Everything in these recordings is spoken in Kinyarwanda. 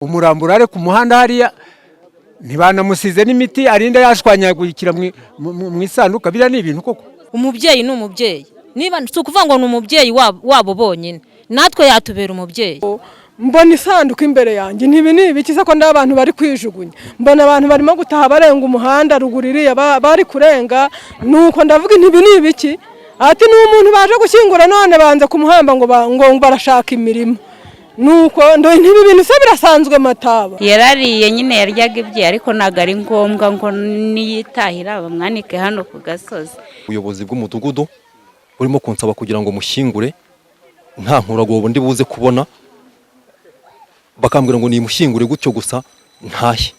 Umurambura ari ku muhanda hariya ntibanamusize n'imiti arinda yashwanyagurikira mu isanduka. Bira ni ibintu koko. Umubyeyi ni umubyeyi, niba ukuvuga ngo ni umubyeyi wabo bonyine, natwe yatubera umubyeyi. Mbona isanduka imbere yanjye ntibi ni ibiki se ko ndabantu bari kwijugunya, mbona abantu barimo gutaha barenga umuhanda ruguririya bari kurenga, nuko ndavuga ntibi ni ibiki, ati ni umuntu baje gushyingura none banze kumuhamba ngo barashaka imirimo. Nuko ndo ntibi bintu se birasanzwe Mataba. Yarariye nyine yaryaga ibye ariko naga ari ngombwa ngo niyitahira bamwanike hano ku gasozi. Ubuyobozi bw'umudugudu burimo kunsaba kugira ngo mushyingure nta nkurago ndi buze kubona, bakambwira ngo nimushyingure gutyo gusa ntahe,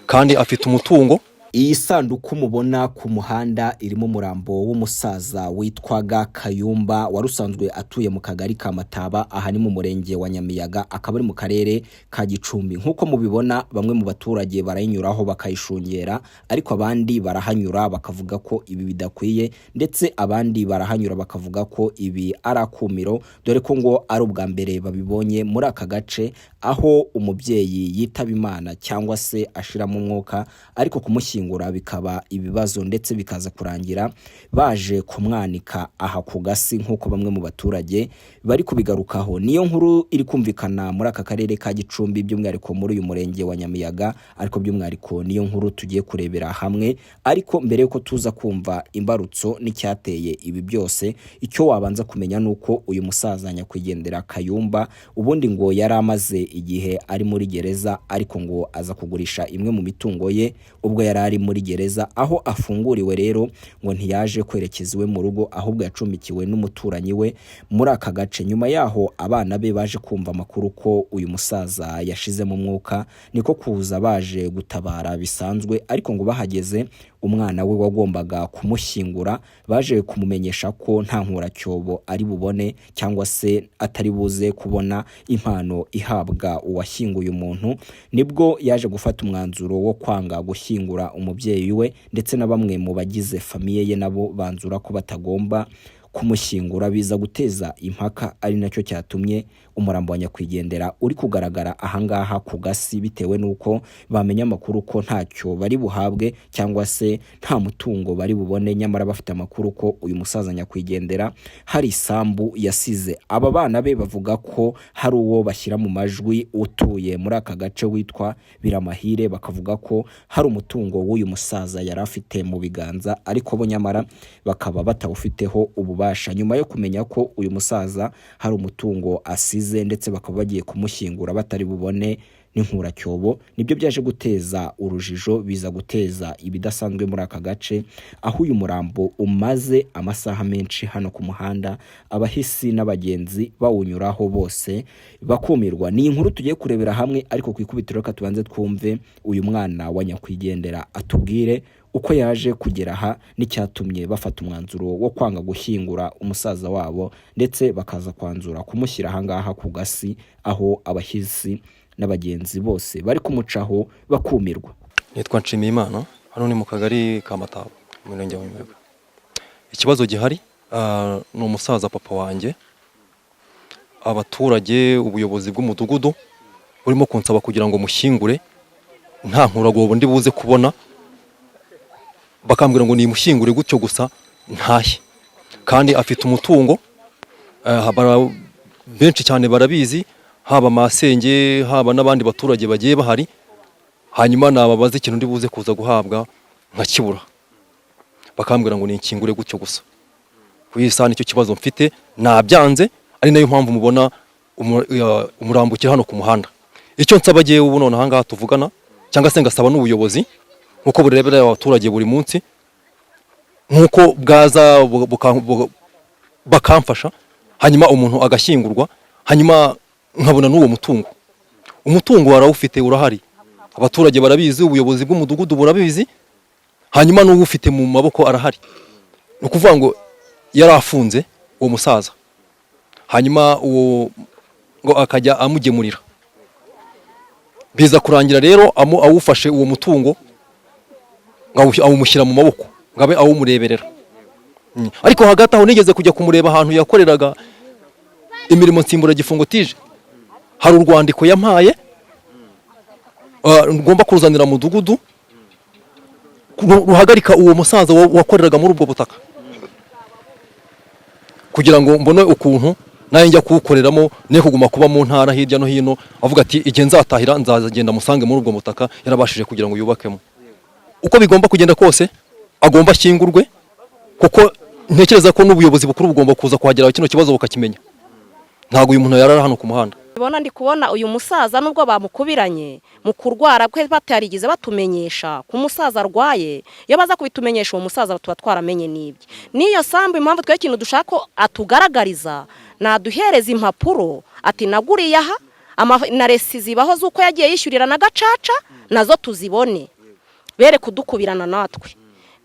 kandi afite umutungo. Iyi sanduku mubona ku muhanda irimo umurambo w'umusaza witwaga Kayumba warusanzwe atuye mu kagari ka Mataba, aha ni mu murenge wa Nyamiyaga, akaba ari mu karere ka Gicumbi. Nkuko mubibona bamwe mu baturage barayinyuraho bakayishungera, ariko abandi barahanyura bakavuga ko ibi bidakwiye, ndetse abandi barahanyura bakavuga ko ibi ari akumiro, dore ko ngo ari ubwa mbere babibonye muri aka gace, aho umubyeyi yitaba Imana cyangwa se ashiramo umwuka, ariko kumushyingura bikaba ibibazo ndetse bikaza kurangira baje kumwanika aha ku gasi nkuko bamwe mu baturage bari kubigarukaho. Niyo nkuru iri kumvikana muri aka karere ka Gicumbi, by'umwihariko muri uyu murenge wa Nyamiyaga, ariko by'umwihariko niyo nkuru tugiye kurebera hamwe. Ariko mbere yuko tuza kumva imbarutso n'icyateye ibi byose, icyo wabanza kumenya nuko uyu musaza nyakwigendera Kayumba ubundi ngo yari amaze igihe ari muri gereza, ariko ngo aza kugurisha imwe mu mitungo ye ubwo yari ari muri gereza, aho afunguriwe rero ngo ntiyaje kwerekezwe mu rugo, ahubwo yacumbikiwe n'umuturanyi we muri aka gace. Nyuma yaho abana be baje kumva amakuru ko uyu musaza yashizemo umwuka, niko kuza baje gutabara bisanzwe, ariko ngo bahageze umwana we wagombaga kumushyingura baje kumumenyesha ko nta nkuracyobo ari bubone, cyangwa se atari buze kubona impano ihabwa uwashyinguye umuntu. Nibwo yaje gufata umwanzuro wo kwanga gushyingura umubyeyi we, ndetse na bamwe mu bagize famiye ye nabo banzura ko batagomba kumushyingura, biza guteza impaka, ari nacyo cyatumye umurambo wa nyakwigendera uri kugaragara ahangaha ku gasi, bitewe nuko bamenya amakuru ko ntacyo bari buhabwe cyangwa se nta mutungo bari bubone, nyamara bafite amakuru ko uyu musaza nyakwigendera hari isambu yasize. Aba bana be bavuga ko hari uwo bashyira mu majwi utuye muri aka gace witwa Biramahire, bakavuga ko hari umutungo w'uyu musaza yari afite mu biganza, ariko bo nyamara bakaba batawufiteho ububasha. Nyuma yo kumenya ko uyu musaza hari umutungo asize ndetse bakaba bagiye kumushyingura batari bubone n'inkuracyobo, nibyo byaje guteza urujijo, biza guteza ibidasanzwe muri aka gace, aho uyu murambo umaze amasaha menshi hano ku muhanda, abahisi n'abagenzi bawunyuraho bose bakumirwa. Ni inkuru tugiye kurebera hamwe, ariko ku ikubitiro reka tubanze twumve uyu mwana wa nyakwigendera atubwire uko yaje kugera aha n'icyatumye bafata umwanzuro wo kwanga gushyingura umusaza wabo, ndetse bakaza kwanzura kumushyira ahangaha ku gasi, aho abahisi n'abagenzi bose bari kumucaho bakumirwa. Nitwa Nshimiyimana, hano ni mu kagari ka Mataba mu murenge wa Nyamiyaga. Ikibazo gihari ni umusaza papa wanjye, abaturage ubuyobozi bw'umudugudu burimo kunsaba kugira ngo mushyingure nta nkurago ndi buze kubona, bakambwira ngo nimushyingure gutyo gusa ntahe, kandi afite umutungo. Benshi cyane barabizi, haba masenge haba n'abandi baturage bagiye bahari, hanyuma nababaza ikintu ndi buze kuza guhabwa nkakibura, bakambwira ngo ninkingure gutyo gusa. Kuyisa nicyo kibazo mfite, nabyanze, ari nayo mpamvu mubona umurambukira hano ku muhanda. Icyo nsaba giye ubu none ahangaha tuvugana, cyangwa se ngasaba n'ubuyobozi nkuko burebera abaturage buri munsi, nkuko bwaza bakamfasha, hanyuma umuntu agashyingurwa, hanyuma nkabona n'uwo umutungo warawufite urahari, abaturage barabizi, ubuyobozi bw'umudugudu burabizi, hanyuma n'uwo ufite mu maboko arahari. No kuvuga ngo yarafunze uwo musaza, hanyuma uwo ngo akajya amugemurira, biza kurangira rero awufashe uwo mutungo awumushyira mu maboko ngabe awumureberera. Ariko hagati aho nigeze kujya kumureba ahantu yakoreraga imirimo nsimbura gifungo tije, hari urwandiko yampaye ngomba kuzanira mudugudu ruhagarika uwo musaza wakoreraga muri ubwo butaka kugira ngo mbone ukuntu naye njya kuwukoreramo ne kuguma kuba mu ntara hirya no hino avuga ati igihe nzatahira nzagenda musange muri ubwo butaka yarabashije kugira ngo yubakemo uko bigomba kugenda kose agomba ashyingurwe kuko ntekereza ko n'ubuyobozi bukuru bugomba kuza kuhagera kino kibazo bukakimenya ntago uyu muntu yarara hano ku muhanda. Ndi kubona uyu musaza nubwo bamukubiranye mu kurwara kwe batarigize batumenyesha ku musaza arwaye iyo baza kubitumenyesha uwo musaza tuba twaramenye n'ibye niyo sambu impamvu twe ikintu dushaka ko atugaragariza naduhereza impapuro ati naguriye aha na resi zibaho z'uko yagiye yishyurira na gacaca nazo tuzibone bere kudukubirana natwe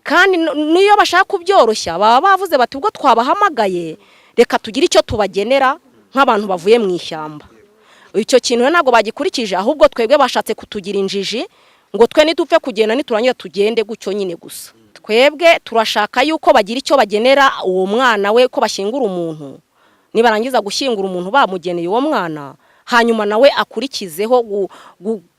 kandi niyo bashaka kubyoroshya baba bavuze bati ubwo twabahamagaye reka tugire icyo tubagenera nk'abantu bavuye mu ishyamba. Icyo kintu ntabwo bagikurikije ahubwo twebwe bashatse kutugira injiji ngo twe nitupfe kugenda niturangira tugende gucyo nyine gusa. Twebwe turashaka yuko bagira icyo bagenera uwo mwana we ko bashyingura umuntu nibarangiza gushyingura umuntu bamugeneye uwo mwana hanyuma nawe akurikizeho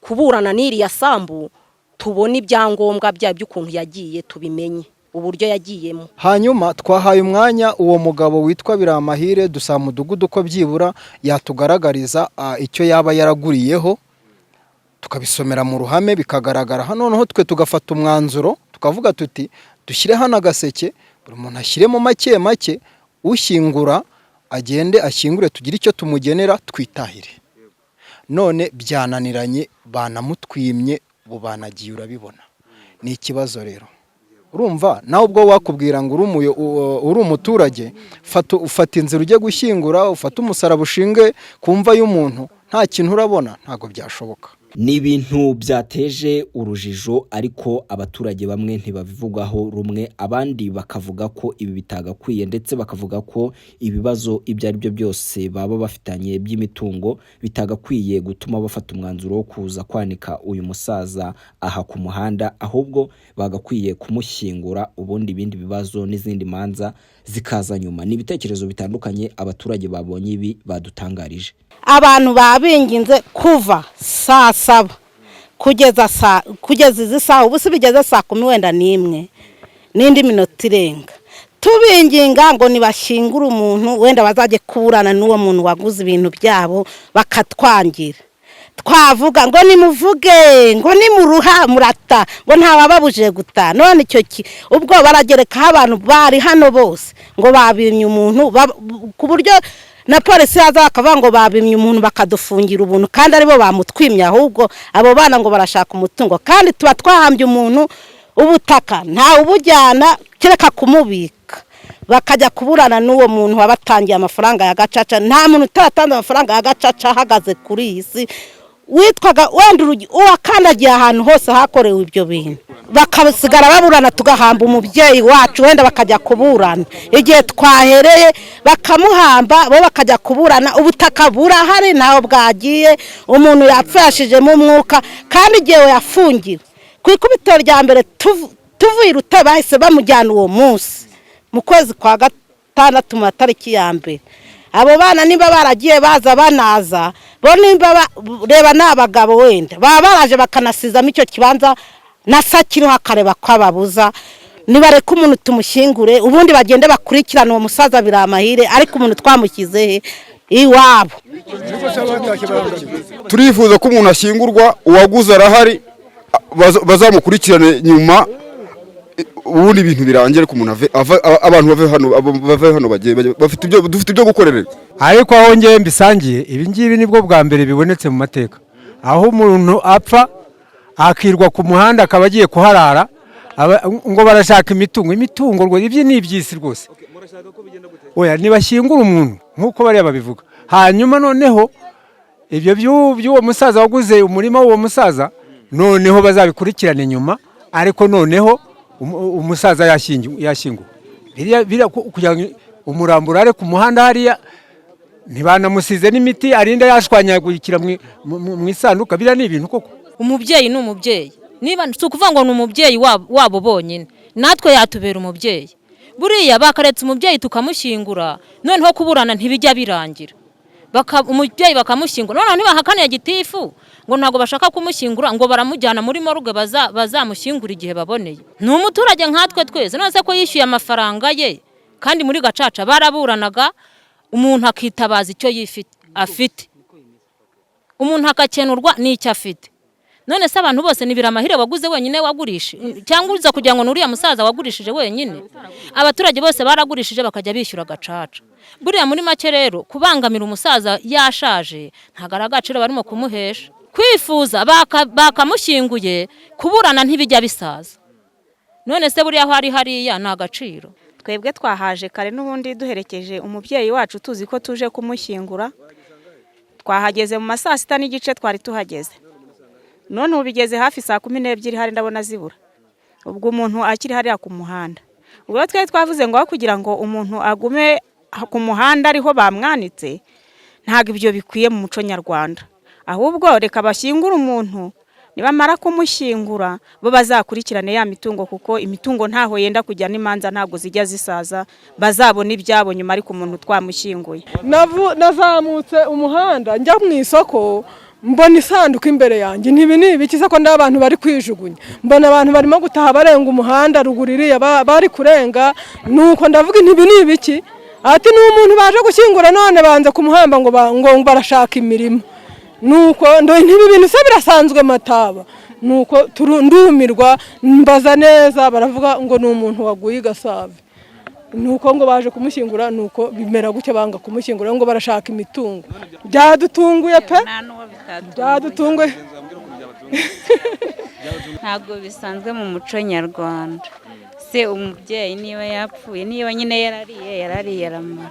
kuburana n'iriya sambu tubone ibyangombwa by'ukuntu yagiye tubimenye uburyo yagiyemo. Hanyuma twahaye umwanya uwo mugabo witwa Biramahire dusa mudugudu ko byibura yatugaragariza icyo yaba yaraguriyeho tukabisomera mu ruhame bikagaragara hano noneho twe tugafata umwanzuro tukavuga tuti dushyire hano agaseke buri muntu ashyiremo make make ushyingura agende ashyingure tugire icyo tumugenera twitahire. None byananiranye banamutwimye bubanagiye urabibona ni ikibazo rero. Urumva nawe ubwo wakubwira ngo uri umuturage ufata inzira ujye gushyingura ufata umusaraba ushinge kumva y'umuntu nta kintu urabona ntago byashoboka. Ni ibintu byateje urujijo ariko abaturage bamwe ntibabivugaho rumwe abandi bakavuga ko ibi bitagakwiye ndetse bakavuga ko ibibazo ibyo ari byo byose baba bafitanye by'imitungo bitagakwiye gutuma bafata umwanzuro wo kuza kwanika uyu musaza aha ku muhanda ahubwo bagakwiye kumushyingura ubundi ibindi bibazo n'izindi manza zikaza nyuma. Ni ibitekerezo bitandukanye abaturage babonye ibi badutangarije. Abantu babinginze kuva saa 7 kugeza izi saha ubu bigeze saa 10 wenda n'imwe n'indi minota irenga tubinginga ngo nibashingura umuntu wenda bazaje kuburana n'uwo muntu waguze ibintu byabo bakatwangira twavuga ngo nimuvuge ngo nimuruha murata ngo ntabababuje guta none icyo ubwo baragereka abantu bari hano bose ngo babimye umuntu ku buryo na polisi yaza akavuga ngo babimye umuntu bakadufungira ubuntu kandi aribo bamutwimye ahubwo abo bana ngo barashaka umutungo kandi tuba twahambye umuntu ubutaka nta ubujyana kireka kumubika bakajya kuburana n'uwo muntu wabatangiye amafaranga ya gacaca nta muntu utatanze amafaranga ya gacaca ahagaze kuri iyi si witwaga wenda uwakandagiye ahantu hose hakorewe ibyo bintu bakasigara baburana tugahamba umubyeyi wacu wenda bakajya kuburana igihe twahereye bakamuhamba bo bakajya kuburana ubutaka burahari ntaho bwagiye umuntu yapfashijemo umwuka kandi igihe yafungiwe ku ikubitiro rya mbere tuvuye Rutare bahise bamujyana uwo munsi mu kwezi kwa gatandatu mu matariki ya mbere. Abo bana niba baragiye baza banaza bo nimba reba n'abagabo wenda baba baraje bakanasizamo icyo kibanza nasakiriho akareba ko ababuza nibareka umuntu tumushyingure ubundi bagende bakurikirana uwo musaza Biramahire ariko umuntu twamukize iwabo. Turifuza ko umuntu ashyingurwa uwaguze arahari bazamukurikirane nyuma ubundi ibintu birangire ku muntu abantu bave hano dufite ibyo gukorera. Ariko aho ngiye mbisangiye ibi ngibi nibwo bwa mbere bibonetse mu mateka aho umuntu apfa akirwa ku muhanda akaba agiye kuharara ngo barashaka imitungo rwo ibyo ni ibyisi rwose. Oya nibashyingura umuntu nkuko bari babivuga hanyuma noneho ibyo by'uwo musaza waguze umurima w'uwo musaza noneho bazabikurikirane nyuma ariko noneho umusaza yashyinguwe biriya kugira ngo umurambura are ku muhanda hariya ntibanamusize n'imiti arinda yashwanyagurikira mu isanduka biriya ni ibintu koko. Umubyeyi ni umubyeyi niba ukuvuga ngo ni umubyeyi wabo bonyine natwe yatubera umubyeyi buriya bakaretse umubyeyi tukamushyingura noneho kuburana ntibijya birangira umubyeyi bakamushyingura noneho ntibahakaniye gitifu ngo ntago bashaka kumushyingura ngo baramujyana muri morgue bazamushyingura igihe baboneye. Ni umuturage nkatwe twese none se ko yishyuye amafaranga ye kandi muri gacaca baraburanaga umuntu akitabaza icyo afite umuntu akakenurwa n'icyo afite. None se abantu bose nibira amahire waguze wenyine wagurisha cyangwa uza kugira ngo nuriya musaza wagurishije wenyine? Abaturage bose baragurishije bakajya bishyura gacaca. Buriya muri make rero kubangamira umusaza yashaje ntago ari agaciro barimo kumuhesha. Kwifuza bakamushyinguye kuburana ntibijya bisaza. None se buriya hariya nta gaciro. Twebwe twahaje kare n'ubundi duherekeje umubyeyi wacu tuzi ko tuje kumushyingura. Twahageze mu masaa 6 n'igice twari tuhageze. None ubigeze hafi saa 12 hari ndabona zibura. Ubwo umuntu akiri hariya ku muhanda. Ubwo twari twavuze ngo kugira ngo umuntu agume ku muhanda ariho bamwanitse ntago ibyo bikwiye mu muco nyarwanda. Ahubwo reka bashyingura umuntu nibamara kumushyingura bo bazakurikirane ya mitungo kuko imitungo ntaho yenda kujya n'imanza ntago zijya zisaza bazabona ibyabo nyuma ariko umuntu twamushyinguye. Nazamutse umuhanda njya mu isoko mbona isanduku imbere yanjye ntibiki ko ndabantu bari kwijugunya mbona abantu barimo gutaha barenga umuhanda ruguririye bari kurenga nuko ndavuga ntibiki ati n'umuntu baje gushyingura none banze kumuhamba ngo barashaka imirimo nuko ntibi bintu se birasanzwe Mataba nuko ndumirwa mbaza neza baravuga ngo ni umuntu waguye Gasave nuko ngo baje kumushyingura nuko bimera gucye banga kumushyingura ngo barashaka imitungo. Byadutunguye pe byadutunguye. Ntabwo bisanzwe mu muco nyarwanda. Se umubyeyi niba yapfuye niba nyine yarariye aramara.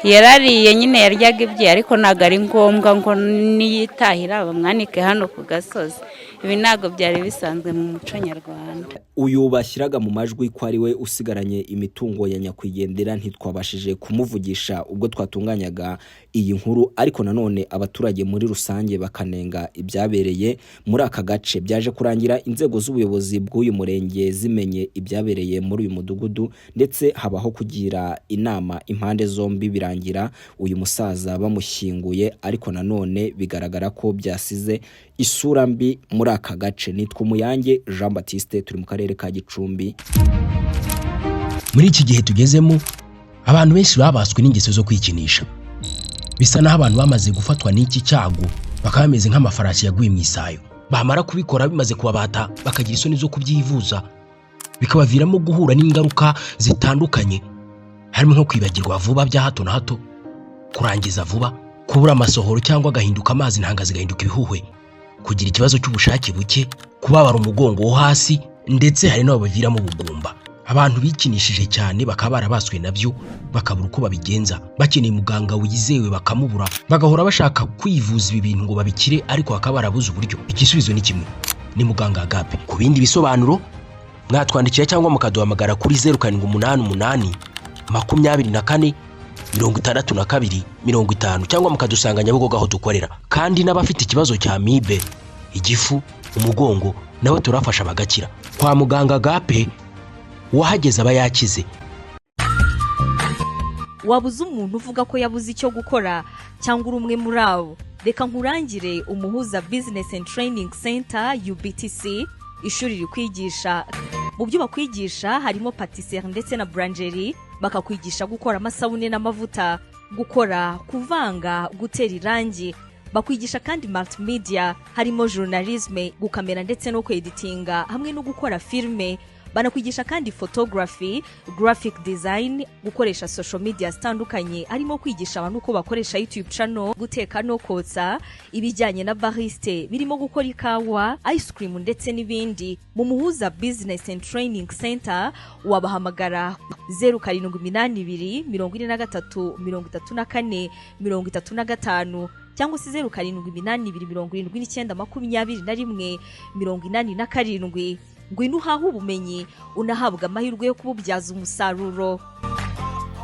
Yarariye nyine yaryaga ibye ariko ntago ari ngombwa ngo niyitahira bamwanike hano ku gasozi. Ibi ntago byari bisanzwe mu muco nyarwanda. Uyu bashyiraga mu majwi ko ari we usigaranye imitungo ya nyakwigendera ntitwabashije kumuvugisha ubwo twatunganyaga iyi nkuru, ariko nanone abaturage muri rusange bakanenga ibyabereye muri aka gace. Byaje kurangira inzego z'ubuyobozi bw'uyu murenge zimenye ibyabereye muri uyu mudugudu ndetse habaho kugira inama impande zombi birangira uyu musaza bamushyinguye, ariko nanone bigaragara ko byasize isura mbi muri aka gace. Nitwa Umuyange Jean Baptiste, turi mu karere ka Gicumbi. Muri iki gihe tugezemo abantu benshi babaswe n'ingeso zo kwikinisha. Bisa naho abantu bamaze gufatwa n'iki cyago bakameze nk'amafarashi yaguye mu isayo. Bamara kubikora bimaze kubabata bakagira isoni zo kubyivuza, bikabaviramo guhura n'ingaruka zitandukanye, harimo nko kwibagirwa vuba bya hato na hato, kurangiza vuba, kubura amasohoro cyangwa agahinduka amazi ntanga zigahinduka ibihuhwe, kugira ikibazo cy'ubushake buke, kubabara umugongo wo hasi, ndetse hari n'abaviramo ubugumba. Abantu bikinishije cyane bakaba barabaswe nabyo bakabura uko babigenza, bakeneye muganga wizewe bakamubura, bagahora bashaka kwivuza ibi bintu ngo babikire ariko bakaba barabuze uburyo. Igisubizo ni kimwe, ni muganga Agape. Ku bindi bisobanuro mwatwandikira cyangwa mukaduhamagara kuri 0788 24 62 50 cyangwa mukadusanga Nyabugogo aho dukorera. Kandi n'abafite ikibazo cya amibe, igifu, umugongo nabo turafasha bagakira. Kwa muganga Agape wahageze aba yakize. Wabuze umuntu uvuga ko yabuze icyo gukora cyangwa uri umwe muri abo, reka nkurangire Umuhuza Business and Training Center UBTC, ishuri rikwigisha. Mu byo bakwigisha harimo patisserie ndetse na boulangerie, bakakwigisha gukora amasabune n'amavuta, gukora, kuvanga, gutera irangi. Bakwigisha kandi multimedia, harimo journalisme, gukamera ndetse no kweditinga hamwe no gukora filme. Banakwigisha kandi photography, graphic design, gukoresha social media zitandukanye, harimo kwigisha abantu uko bakoresha YouTube channel, guteka no kotsa, ibijyanye na bariste, birimo gukora ikawa, ice cream ndetse n'ibindi. Mu Muhuza Business and Training Center wabahamagara 0782 43 34 35 cyangwa se 0782 79 87 ngwino uhahe ubumenyi unahabwa amahirwe yo kububyaza umusaruro.